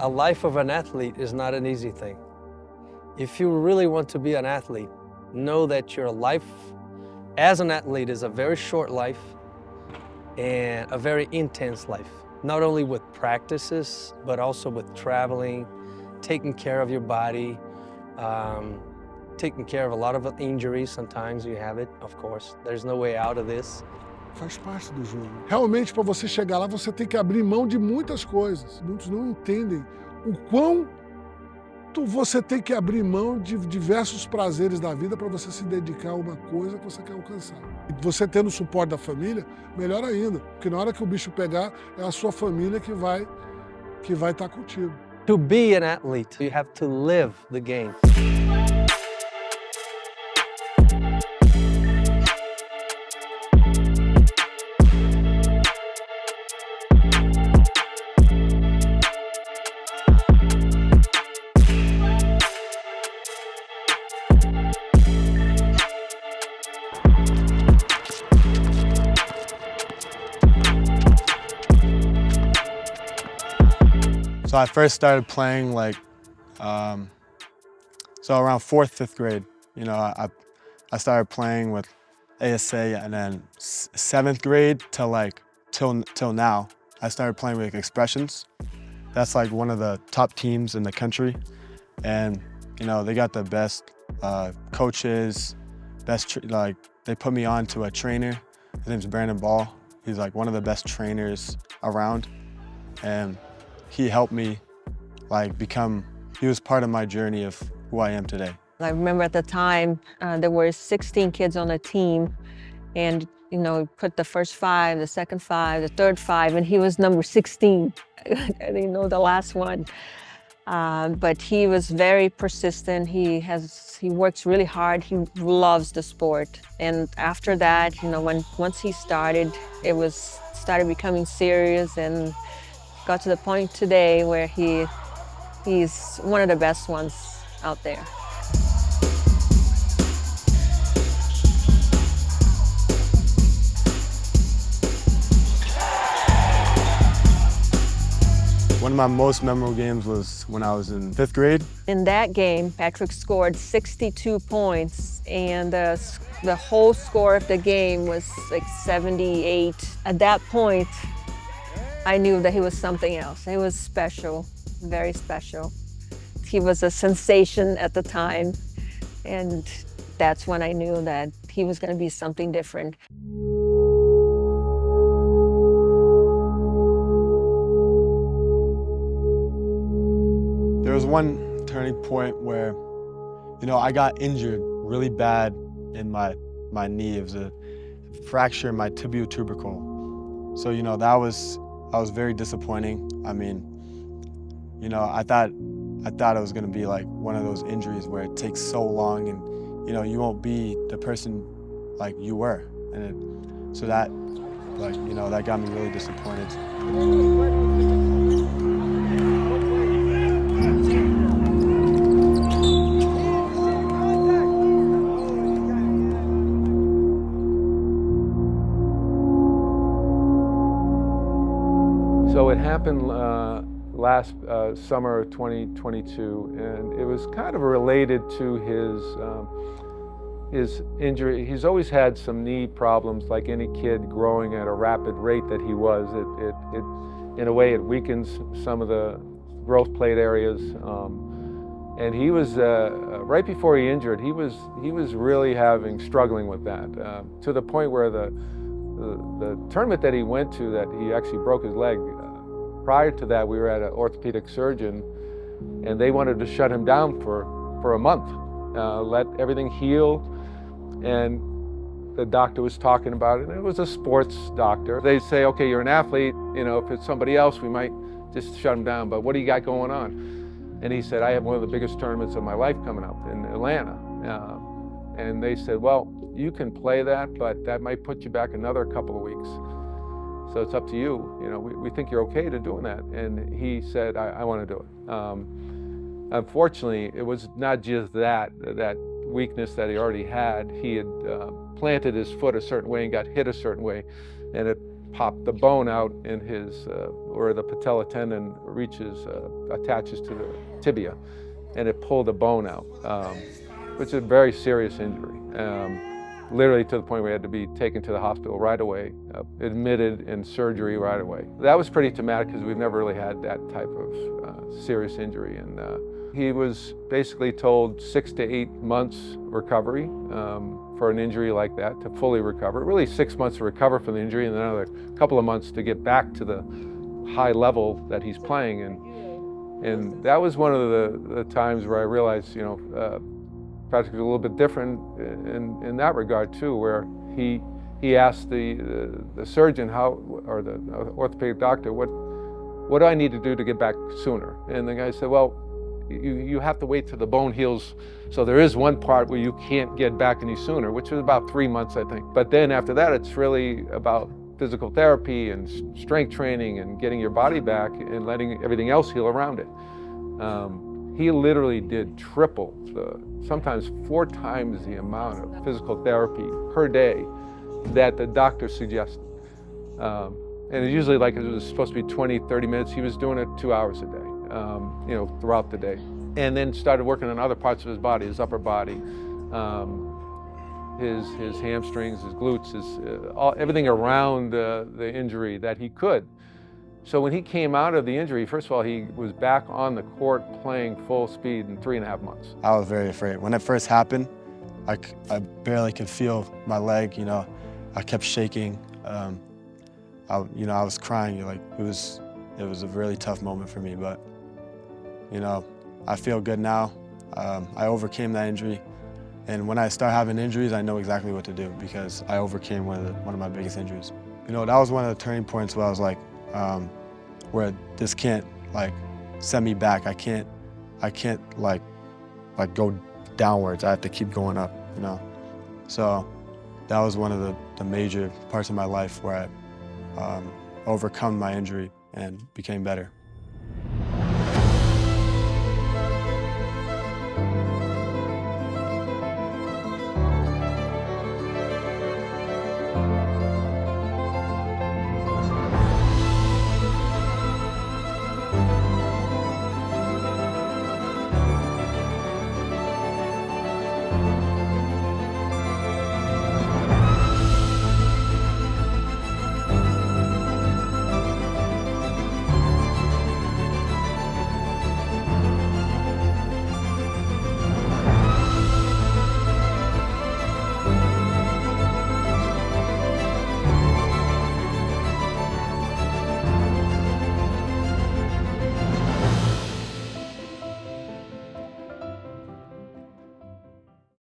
A life of an athlete is not an easy thing. If you really want to be an athlete, know that your life as an athlete is a very short life and a very intense life. Not only with practices, but also with traveling, taking care of your body, taking care of a lot of injuries. Sometimes you have it, of course. There's no way out of this. Faz parte do jogo. Realmente, para você chegar lá, você tem que abrir mão de muitas coisas. Muitos não entendem o quanto você tem que abrir mão de diversos prazeres da vida para você se dedicar a uma coisa que você quer alcançar. E você tendo o suporte da família, melhor ainda, porque na hora que o bicho pegar, é a sua família que vai estar contigo. To be an athlete, you have to live the game. So I first started playing so around 4th, 5th grade. You know, I started playing with ASA, and then 7th grade till now, I started playing with Expressions. That's like one of the top teams in the country, and you know they got the best coaches, they put me on to a trainer. His name's Brandon Ball. He's like one of the best trainers around, and he helped me he was part of my journey of who I am today. I remember at the time, there were 16 kids on the team, and you know, put the first 5, the second 5, the third 5, and he was number 16. I didn't know the last one. But he was very persistent. He works really hard. He loves the sport. And after that, you know, once he started, started becoming serious, and got to the point today where he's one of the best ones out there. One of my most memorable games was when I was in 5th grade. In that game, Patrick scored 62 points, and the whole score of the game was like 78. At that point, I knew that he was something else. He was special, very special. He was a sensation at the time, and that's when I knew that he was going to be something different. There was one turning point where, you know, I got injured really bad in my knee. It was a fracture in my tibial tubercle. So, you know, that was very disappointing. I mean, you know, I thought it was gonna be like one of those injuries where it takes so long and, you know, you won't be the person like you were. And so that, you know, that got me really disappointed. So it happened last summer of 2022, and it was kind of related to his injury. He's always had some knee problems, like any kid growing at a rapid rate that he was. In a way, it weakens some of the growth plate areas. And he was right before he injured, he was really struggling with that, to the point where the tournament that he went to, that he actually broke his leg. Prior to that, we were at an orthopedic surgeon, and they wanted to shut him down for a month, let everything heal. And the doctor was talking about it, and it was a sports doctor. They say, okay, you're an athlete, you know, if it's somebody else, we might just shut him down, but what do you got going on? And he said, I have one of the biggest tournaments of my life coming up in Atlanta. And they said, well, you can play that, but that might put you back another couple of weeks. So it's up to you. You know, we think you're okay to doing that. And he said, I want to do it. Unfortunately, it was not just that weakness that he already had. He had planted his foot a certain way and got hit a certain way, and it popped the bone out in his, where the patella tendon attaches to the tibia, and it pulled the bone out, which is a very serious injury. Literally to the point where he had to be taken to the hospital right away, admitted in surgery right away. That was pretty traumatic because we've never really had that type of serious injury. And he was basically told 6 to 8 months recovery for an injury like that, to fully recover. Really 6 months to recover from the injury, and then another couple of months to get back to the high level that he's playing. And that was one of the times where I realized, you know, Patrick was a little bit different in that regard too, where he asked the surgeon or the orthopedic doctor, what do I need to do to get back sooner? And the guy said, well, you have to wait till the bone heals. So there is one part where you can't get back any sooner, which was about 3 months, I think. But then after that, it's really about physical therapy and strength training and getting your body back and letting everything else heal around it. He literally did triple, sometimes 4 times the amount of physical therapy per day that the doctor suggested. And it's usually like it was supposed to be 20, 30 minutes. He was doing it 2 hours a day, you know, throughout the day. And then started working on other parts of his body, his upper body, his hamstrings, his glutes, everything around the injury that he could. So when he came out of the injury, first of all, he was back on the court playing full speed in 3.5 months. I was very afraid. When it first happened, I barely could feel my leg, you know. I kept shaking. I was crying. Like it was a really tough moment for me, but you know, I feel good now. I overcame that injury, and when I start having injuries, I know exactly what to do because I overcame one of my biggest injuries. You know, that was one of the turning points where I was like, where this can't like send me back. I can't like go downwards. I have to keep going up, you know. So that was one of the major parts of my life where I overcome my injury and became better.